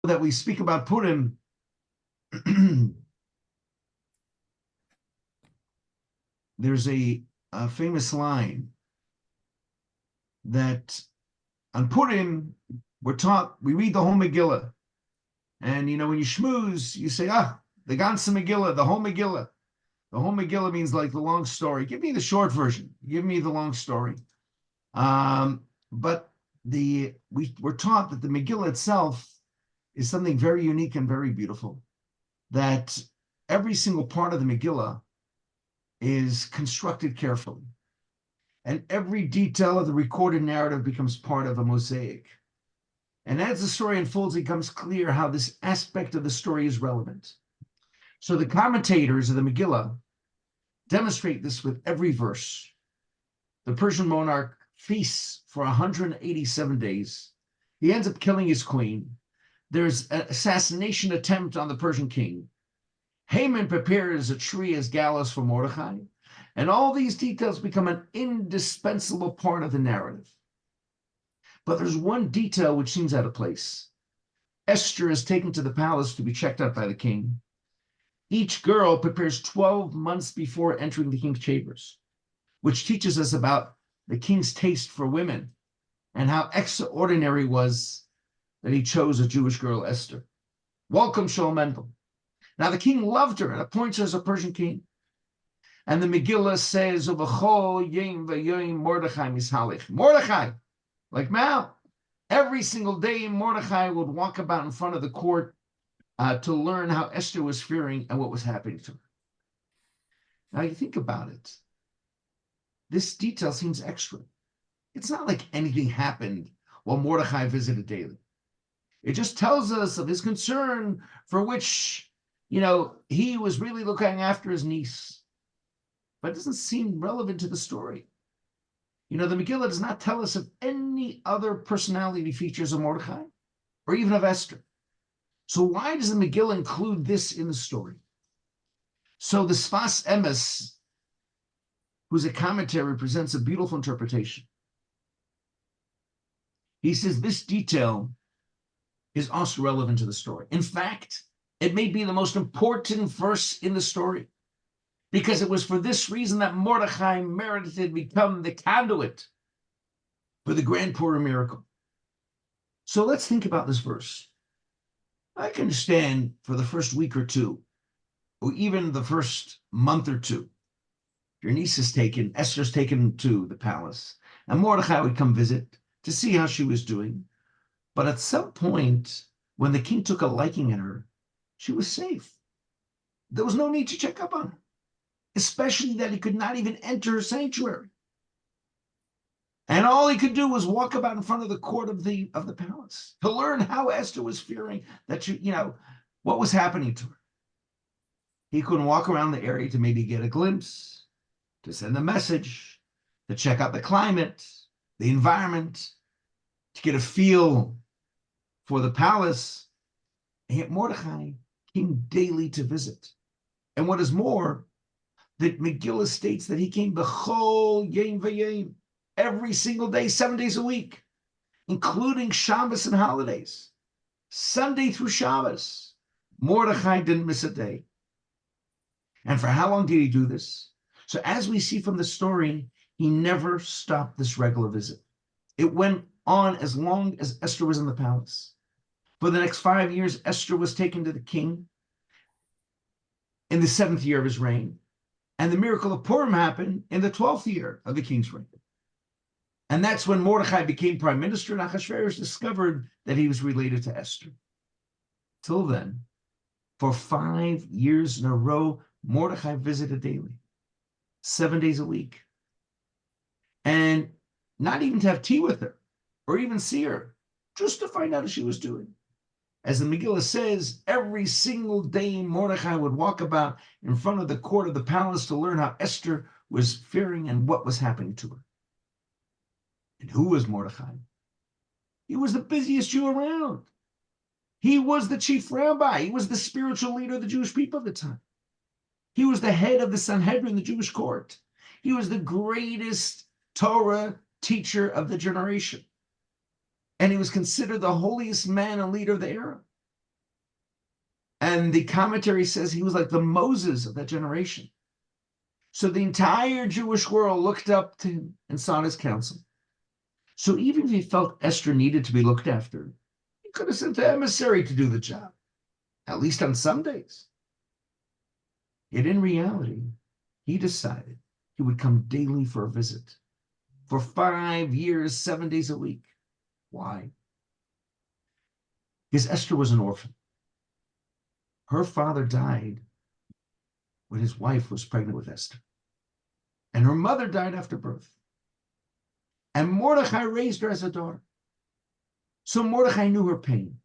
that we speak about Purim, there's a famous line that on Purim, we read the whole Megillah. And, when you schmooze, you say, the ganze Megillah, the whole Megillah. The whole Megillah means like the long story. Give me the short version. Give me the long story. But we're taught that the Megillah itself is something very unique and very beautiful. That every single part of the Megillah is constructed carefully. And every detail of the recorded narrative becomes part of a mosaic. And as the story unfolds, it becomes clear how this aspect of the story is relevant. So the commentators of the Megillah demonstrate this with every verse. The Persian monarch feasts for 187 days. He ends up killing his queen. There's an assassination attempt on the Persian king. Haman prepares a tree as gallows for Mordechai. And all these details become an indispensable part of the narrative. But there's one detail which seems out of place. Esther is taken to the palace to be checked out by the king. Each girl prepares 12 months before entering the king's chambers, which teaches us about the king's taste for women and how extraordinary it was that he chose a Jewish girl, Esther. Welcome, Shlomo Mendel. Now, the king loved her and appoints her as a Persian king. And the Megillah says, Uvachol yom v'yom Mordechai mishalich. Mordechai, like Mal, every single day Mordechai would walk about in front of the court to learn how Esther was faring and what was happening to her. Now you think about it. This detail seems extra. It's not like anything happened while Mordechai visited daily. It just tells us of his concern for which, he was really looking after his niece. But it doesn't seem relevant to the story. The Megillah does not tell us of any other personality features of Mordechai or even of Esther. So why does the Megillah include this in the story? So the Sfas Emes, who's a commentary, presents a beautiful interpretation. He says this detail is also relevant to the story. In fact, it may be the most important verse in the story, because it was for this reason that Mordechai merited to become the conduit for the grand Purim miracle. So let's think about this verse. I can understand for the first week or two, or even the first month or two, your niece is taken, Esther's taken to the palace, and Mordechai would come visit to see how she was doing. But at some point, when the king took a liking in her, she was safe. There was no need to check up on her, especially that he could not even enter her sanctuary. And all he could do was walk about in front of the court of the palace to learn how Esther was fearing that what was happening to her. He couldn't walk around the area to maybe get a glimpse, to send a message, to check out the climate, the environment, to get a feel for the palace. And yet Mordechai came daily to visit. And what is more, that Megillah states that he came b'chol yom v'yom, every single day, 7 days a week, including Shabbos and holidays. Sunday through Shabbos, Mordechai didn't miss a day. And for how long did he do this? So as we see from the story, he never stopped this regular visit. It went on as long as Esther was in the palace. For the next 5 years, Esther was taken to the king in the 7th year of his reign. And the miracle of Purim happened in the 12th year of the king's reign. And that's when Mordechai became prime minister, and Achashverosh discovered that he was related to Esther. Till then, for 5 years in a row, Mordechai visited daily, 7 days a week. And not even to have tea with her, or even see her, just to find out how she was doing. As the Megillah says, every single day Mordechai would walk about in front of the court of the palace to learn how Esther was faring and what was happening to her. And who was Mordechai? He was the busiest Jew around. He was the chief rabbi. He was the spiritual leader of the Jewish people at the time. He was the head of the Sanhedrin, the Jewish court. He was the greatest Torah teacher of the generation. And he was considered the holiest man and leader of the era. And the commentary says he was like the Moses of that generation. So the entire Jewish world looked up to him and sought his counsel. So even if he felt Esther needed to be looked after, he could have sent the emissary to do the job, at least on some days. Yet in reality, he decided he would come daily for a visit for 5 years, 7 days a week. Why? Because Esther was an orphan. Her father died when his wife was pregnant with Esther. And her mother died after birth. And Mordechai raised her as a daughter. So Mordechai knew her pain.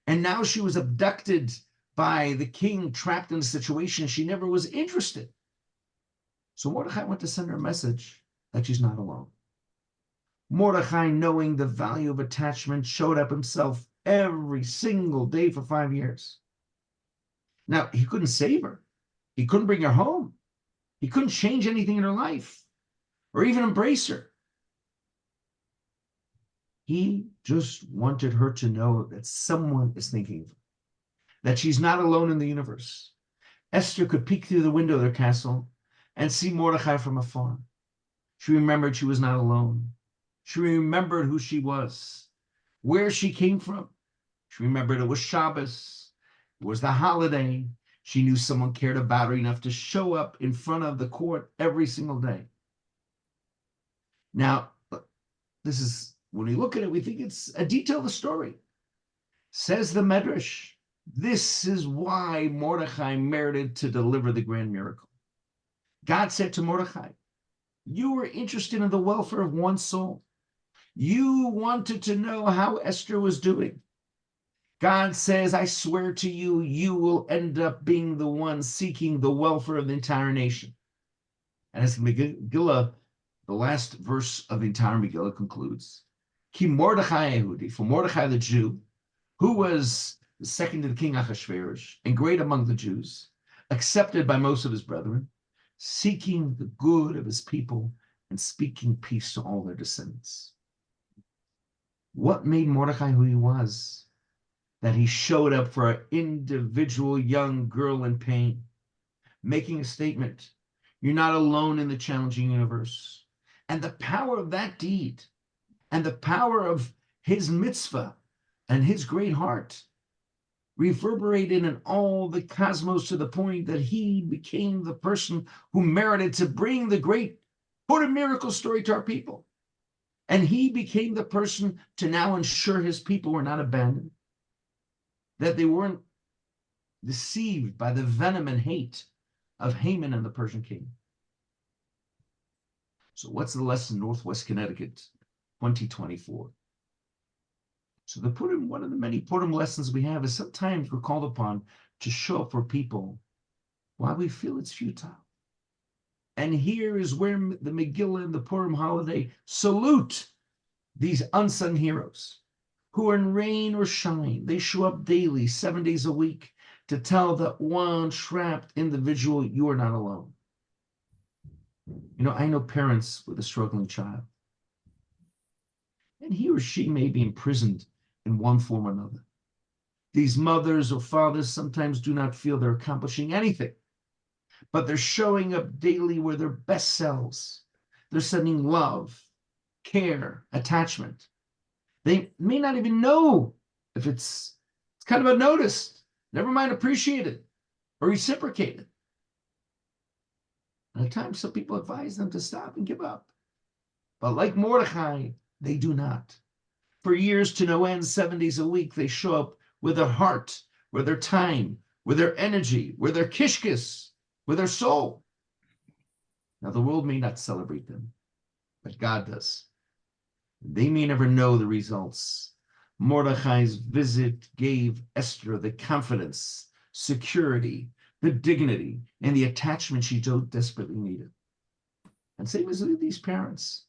And now she was abducted by the king, trapped in a situation she never was interested. So Mordechai went to send her a message that she's not alone. Mordechai, knowing the value of attachment, showed up himself every single day for 5 years. Now, he couldn't save her. He couldn't bring her home. He couldn't change anything in her life or even embrace her. He just wanted her to know that someone is thinking of her, that she's not alone in the universe. Esther could peek through the window of their castle and see Mordechai from afar. She remembered she was not alone. She remembered who she was, where she came from. She remembered it was Shabbos. It was the holiday. She knew someone cared about her enough to show up in front of the court every single day. Now, this is, when we look at it, we think it's a detail of the story. Says the Medrash, this is why Mordechai merited to deliver the grand miracle. God said to Mordechai, you were interested in the welfare of one soul. You wanted to know how Esther was doing. God says, I swear to you, you will end up being the one seeking the welfare of the entire nation. And as Megillah, the last verse of the entire Megillah concludes, Ki Mordechai Yehudi, for Mordechai the Jew, who was the second to the king Achashverosh and great among the Jews, accepted by most of his brethren, seeking the good of his people and speaking peace to all their descendants. What made Mordechai who he was? That he showed up for an individual young girl in pain, making a statement. You're not alone in the challenging universe. And the power of that deed and the power of his mitzvah and his great heart reverberated in all the cosmos to the point that he became the person who merited to bring the great Purim miracle story to our people. And he became the person to now ensure his people were not abandoned, that they weren't deceived by the venom and hate of Haman and the Persian king. So what's the lesson, Northwest Connecticut, 2024? So the Purim, one of the many Purim lessons we have is sometimes we're called upon to show up for people while we feel it's futile. And here is where the Megillah and the Purim holiday salute these unsung heroes who are in rain or shine. They show up daily, 7 days a week, to tell that one trapped individual, you are not alone. You know, I know parents with a struggling child, and he or she may be imprisoned in one form or another. These mothers or fathers sometimes do not feel they're accomplishing anything, but they're showing up daily with their best selves. They're sending love, care, attachment. They may not even know if it's kind of unnoticed, never mind appreciated or reciprocated. And at times, some people advise them to stop and give up. But like Mordechai, they do not. For years to no end, 7 days a week, they show up with their heart, with their time, with their energy, with their kishkis, with their soul. Now, the world may not celebrate them, but God does. They may never know the results. Mordechai's visit gave Esther the confidence, security, the dignity, and the attachment she so desperately needed. And same as these parents,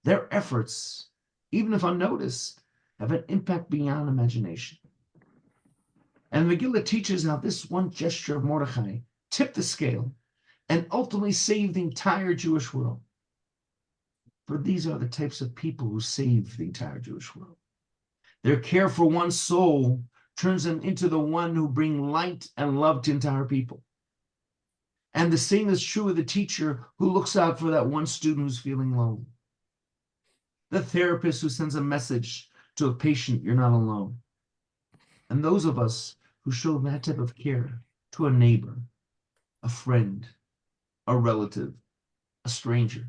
their efforts, even if unnoticed, have an impact beyond imagination. And Megillah teaches how this one gesture of Mordechai tipped the scale and ultimately saved the entire Jewish world. For these are the types of people who save the entire Jewish world. Their care for one soul turns them into the one who bring light and love to entire people. And the same is true of the teacher who looks out for that one student who's feeling lonely. The therapist who sends a message to a patient, you're not alone. And those of us who show that type of care to a neighbor, a friend, a relative, a stranger.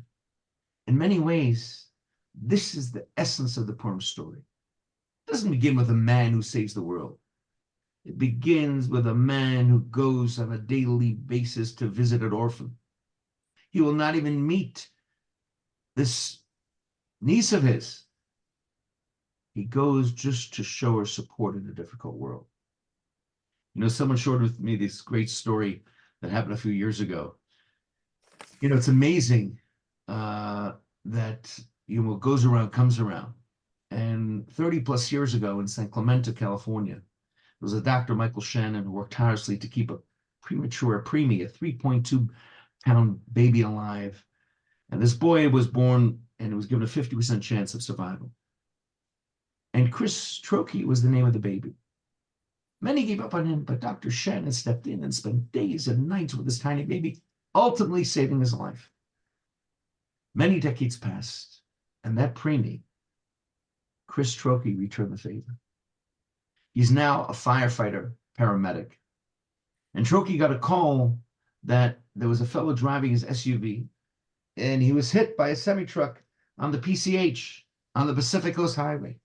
In many ways, this is the essence of the Purim story. It doesn't begin with a man who saves the world. It begins with a man who goes on a daily basis to visit an orphan. He will not even meet this niece of his. He goes just to show her support in a difficult world. You know, someone shared with me this great story that happened a few years ago. You know, it's amazing that, you know, what goes around comes around. And 30 plus years ago in San Clemente, California, there was a Dr. Michael Shannon who worked tirelessly to keep a preemie, a 3.2-pound baby alive. And this boy was born and was given a 50% chance of survival. And Chris Trokey was the name of the baby. Many gave up on him, but Dr. Shannon stepped in and spent days and nights with this tiny baby, ultimately saving his life. Many decades passed, and that preemie, Chris Trokey, returned the favor. He's now a firefighter, paramedic. And Trokey got a call that there was a fellow driving his SUV, and he was hit by a semi-truck on the PCH, on the Pacific Coast Highway.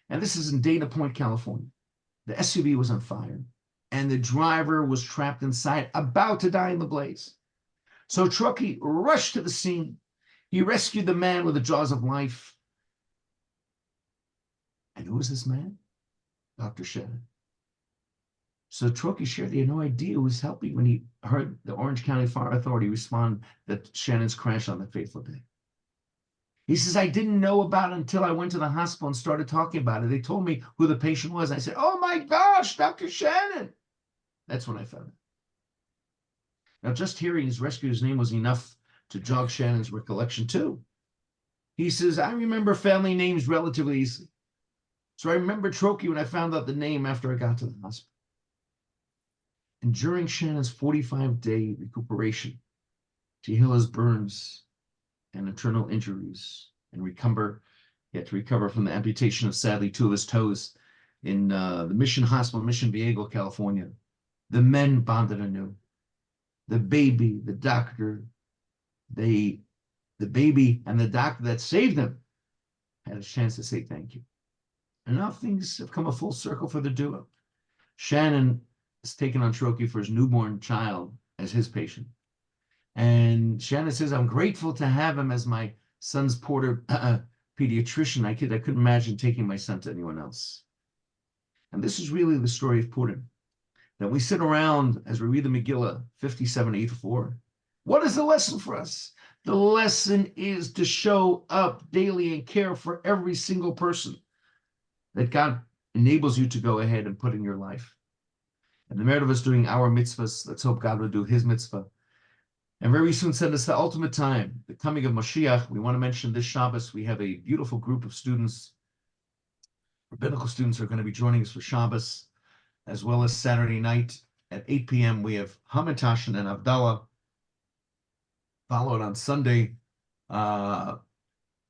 And this is in Dana Point, California. The SUV was on fire, and the driver was trapped inside, about to die in the blaze. So Trokey rushed to the scene. He rescued the man with the jaws of life. And who was this man? Dr. Shannon. So Trokey shared he had no idea who was helping when he heard the Orange County Fire Authority respond that Shannon's crashed on that fateful day. He says, I didn't know about it until I went to the hospital and started talking about it. They told me who the patient was. I said, oh my gosh, Dr. Shannon. That's when I found it. Now, just hearing his rescuer's name was enough to jog Shannon's recollection too. He says, I remember family names relatively easily. So I remember Trokey when I found out the name after I got to the hospital. And during Shannon's 45-day recuperation to heal his burns and internal injuries and recover, he had to recover from the amputation of, sadly, 2 of his toes in the Mission Hospital, Mission Viejo, California. The men bonded anew. The baby, the doctor, the baby and the doctor that saved him had a chance to say thank you. And now things have come a full circle for the duo. Shannon has taken on Trokey for his newborn child as his patient. And Shannon says, I'm grateful to have him as my son's pediatrician. I couldn't imagine taking my son to anyone else. And this is really the story of Purim. That we sit around as we read the Megillah 57:8-4. What is the lesson for us? The lesson is to show up daily and care for every single person that God enables you to go ahead and put in your life. And the merit of us doing our mitzvahs, let's hope God will do his mitzvah. And very soon send us the ultimate time, the coming of Mashiach. We want to mention this Shabbos, we have a beautiful group of students, rabbinical students who are going to be joining us for Shabbos, as well as Saturday night at 8 p.m. We have Hamantashen and Havdalah, followed on Sunday,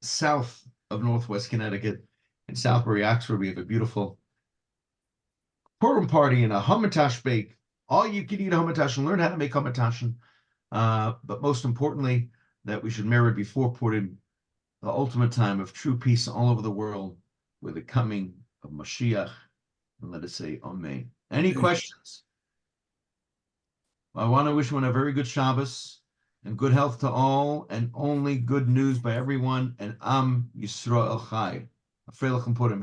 south of Northwest Connecticut, in Southbury, Oxford. We have a beautiful Purim party and a Hamantash bake. All you can eat Hamantash and learn how to make Hamantash. But most importantly, that we should merit before Purim the ultimate time of true peace all over the world with the coming of Mashiach. And let us say Amen. Any questions? I want to wish one a very good Shabbos and good health to all, and only good news by everyone. And Am Yisrael Chai. Happy Purim.